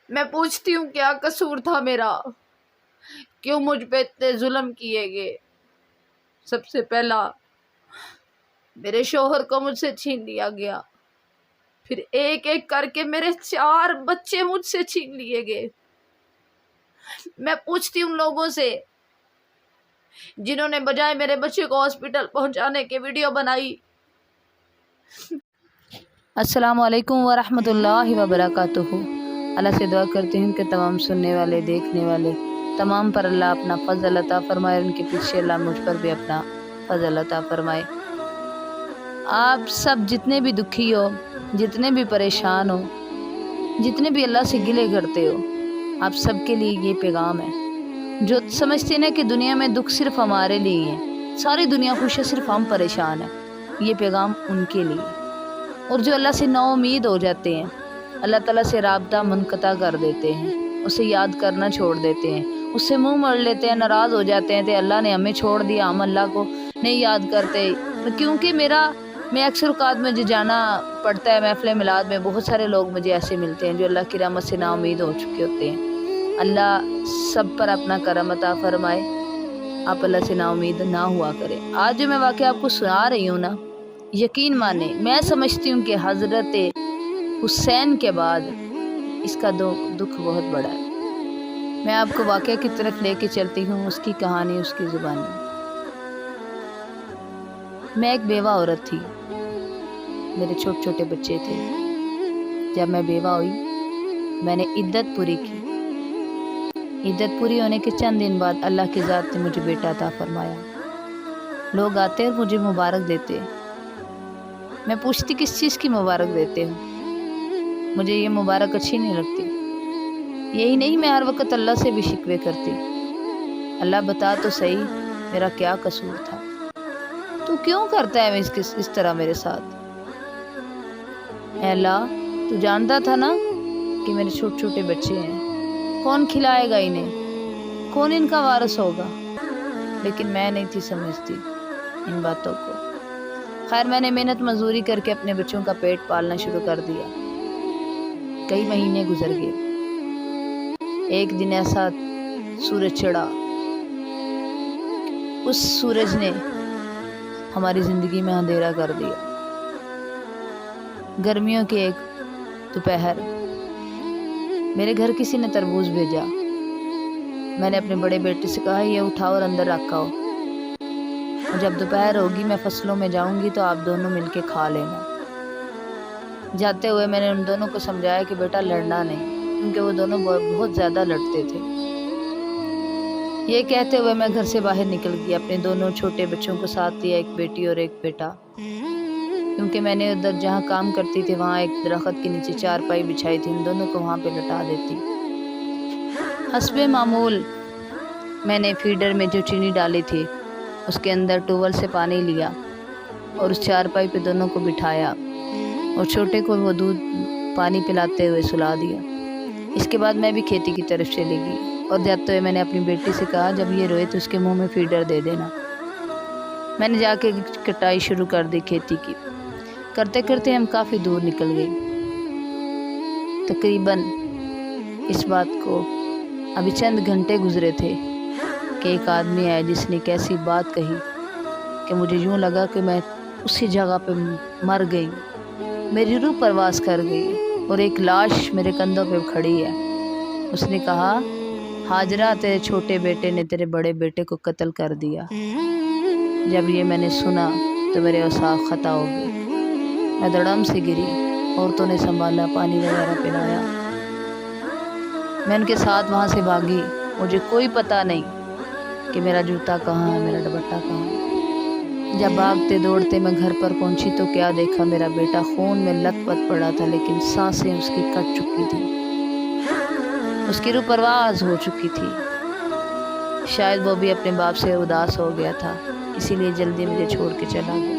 میں پوچھتی ہوں کیا قصور تھا میرا، کیوں مجھ پہ اتنے ظلم کیے گئے؟ سب سے پہلا میرے شوہر کو مجھ سے چھین لیا گیا، پھر ایک ایک کر کے میرے 4 بچے مجھ سے چھین لیے گئے۔ میں پوچھتی ہوں لوگوں سے جنہوں نے بجائے میرے بچے کو ہاسپٹل پہنچانے کے ویڈیو بنائی۔ السلام علیکم ورحمۃ اللہ وبرکاتہ۔ اللہ سے دعا کرتی ہوں کہ تمام سننے والے، دیکھنے والے تمام پر اللہ اپنا فضل عطا فرمائے، ان کے پیچھے اللہ مجھ پر بھی اپنا فضل عطا فرمائے۔ آپ سب جتنے بھی دکھی ہو، جتنے بھی پریشان ہو، جتنے بھی اللہ سے گلے کرتے ہو، آپ سب کے لیے یہ پیغام ہے۔ جو سمجھتے ہیں کہ دنیا میں دکھ صرف ہمارے لیے ہیں، ساری دنیا خوش ہے، صرف ہم پریشان ہیں، یہ پیغام ان کے لیے۔ اور جو اللہ سے نا امید ہو جاتے ہیں، اللہ تعالیٰ سے رابطہ منقطع کر دیتے ہیں، اسے یاد کرنا چھوڑ دیتے ہیں، اس سے منہ موڑ لیتے ہیں، ناراض ہو جاتے ہیں کہ اللہ نے ہمیں چھوڑ دیا، ہم اللہ کو نہیں یاد کرتے۔ کیونکہ میں اکثر اوقات مجھے جانا پڑتا ہے محفل میلاد میں، بہت سارے لوگ مجھے ایسے ملتے ہیں جو اللہ کی رحمت سے نا امید ہو چکے ہوتے ہیں۔ اللہ سب پر اپنا کرم عطا فرمائے، آپ اللہ سے نا امید نہ ہوا کریں۔ آج جو میں واقعہ آپ کو سنا رہی ہوں نا، یقین مانیں میں سمجھتی ہوں کہ حضرت حسین کے بعد اس کا دکھ بہت بڑا ہے۔ میں آپ کو واقعہ کی طرف لے کے چلتی ہوں، اس کی کہانی، اس کی زبانی۔ میں ایک بیوہ عورت تھی، میرے چھوٹے چھوٹے بچے تھے۔ جب میں بیوہ ہوئی، میں نے عدت پوری کی۔ عدت پوری ہونے کے چند دن بعد اللہ کی ذات نے مجھے بیٹا عطا فرمایا۔ لوگ آتے اور مجھے مبارک دیتے، میں پوچھتی کس چیز کی مبارک دیتے ہو؟ مجھے یہ مبارک اچھی نہیں لگتی۔ یہی نہیں، میں ہر وقت اللہ سے بھی شکوے کرتی، اللہ بتا تو صحیح میرا کیا قصور تھا، تو کیوں کرتا ہے اس طرح میرے ساتھ؟ اے اللہ، تو جانتا تھا نا کہ میرے چھوٹے چھوٹے بچے ہیں، کون کھلائے گا انہیں، کون ان کا وارث ہوگا؟ لیکن میں نہیں تھی سمجھتی ان باتوں کو۔ خیر، میں نے محنت مزدوری کر کے اپنے بچوں کا پیٹ پالنا شروع کر دیا۔ کئی مہینے گزر گئے۔ ایک دن ایسا سورج چڑھا، اس سورج نے ہماری زندگی میں اندھیرا کر دیا۔ گرمیوں کے ایک دوپہر میرے گھر کسی نے تربوز بھیجا۔ میں نے اپنے بڑے بیٹے سے کہا یہ اٹھاؤ اور اندر رکھا ہو، جب دوپہر ہوگی میں فصلوں میں جاؤں گی تو آپ دونوں مل کے کھا لینا۔ جاتے ہوئے میں نے ان دونوں کو سمجھایا کہ بیٹا لڑنا نہیں، کیونکہ وہ دونوں بہت زیادہ لڑتے تھے۔ یہ کہتے ہوئے میں گھر سے باہر نکل گئی، اپنے دونوں چھوٹے بچوں کو ساتھ لیا، ایک بیٹی اور ایک بیٹا، کیونکہ میں نے ادھر جہاں کام کرتی تھی وہاں ایک درخت کے نیچے چارپائی بچھائی تھی، ان دونوں کو وہاں پہ لٹا دیتی۔ حسب معمول میں نے فیڈر میں جو چینی ڈالی تھی اس کے اندر ٹوول سے پانی لیا اور اس چارپائی پہ دونوں کو بٹھایا اور چھوٹے کو وہ دودھ پانی پلاتے ہوئے سلا دیا۔ اس کے بعد میں بھی کھیتی کی طرف چلی گئی اور جاتے ہوئے میں نے اپنی بیٹی سے کہا جب یہ روئے تو اس کے منہ میں فیڈر دے دینا۔ میں نے جا کے کٹائی شروع کر دی کھیتی کی۔ کرتے کرتے ہم کافی دور نکل گئے۔ تقریباً اس بات کو ابھی چند گھنٹے گزرے تھے کہ ایک آدمی آیا جس نے ایک ایسی بات کہی کہ مجھے یوں لگا کہ میں اسی جگہ پہ مر گئی، میری روح پرواز کر گئی اور ایک لاش میرے کندھوں پہ کھڑی ہے۔ اس نے کہا ہاجرہ تیرے چھوٹے بیٹے نے تیرے بڑے بیٹے کو قتل کر دیا۔ جب یہ میں نے سنا تو میرے اعصاب خطا ہو گئے، میں دڑم سے گری، عورتوں نے سنبھالا، پانی وغیرہ پلایا۔ میں ان کے ساتھ وہاں سے بھاگی، مجھے کوئی پتہ نہیں کہ میرا جوتا کہاں ہے، میرا دوپٹہ کہاں ہے۔ جب بھاگتے دوڑتے میں گھر پر پہنچی تو کیا دیکھا، میرا بیٹا خون میں لت پت پڑا تھا، لیکن سانسیں اس کی کٹ چکی تھی، اس کی روح پرواز ہو چکی تھی۔ شاید وہ بھی اپنے باپ سے اداس ہو گیا تھا، اسی لیے جلدی مجھے چھوڑ کے چلا گیا۔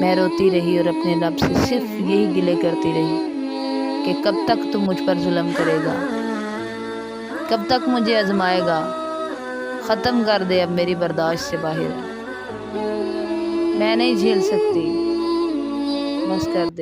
میں روتی رہی اور اپنے رب سے صرف یہی گلے کرتی رہی کہ کب تک تم مجھ پر ظلم کرے گا، کب تک مجھے آزمائے گا، ختم کر دے، اب میری برداشت سے باہر ہے، میں نہیں جھیل سکتی، بس کر دے۔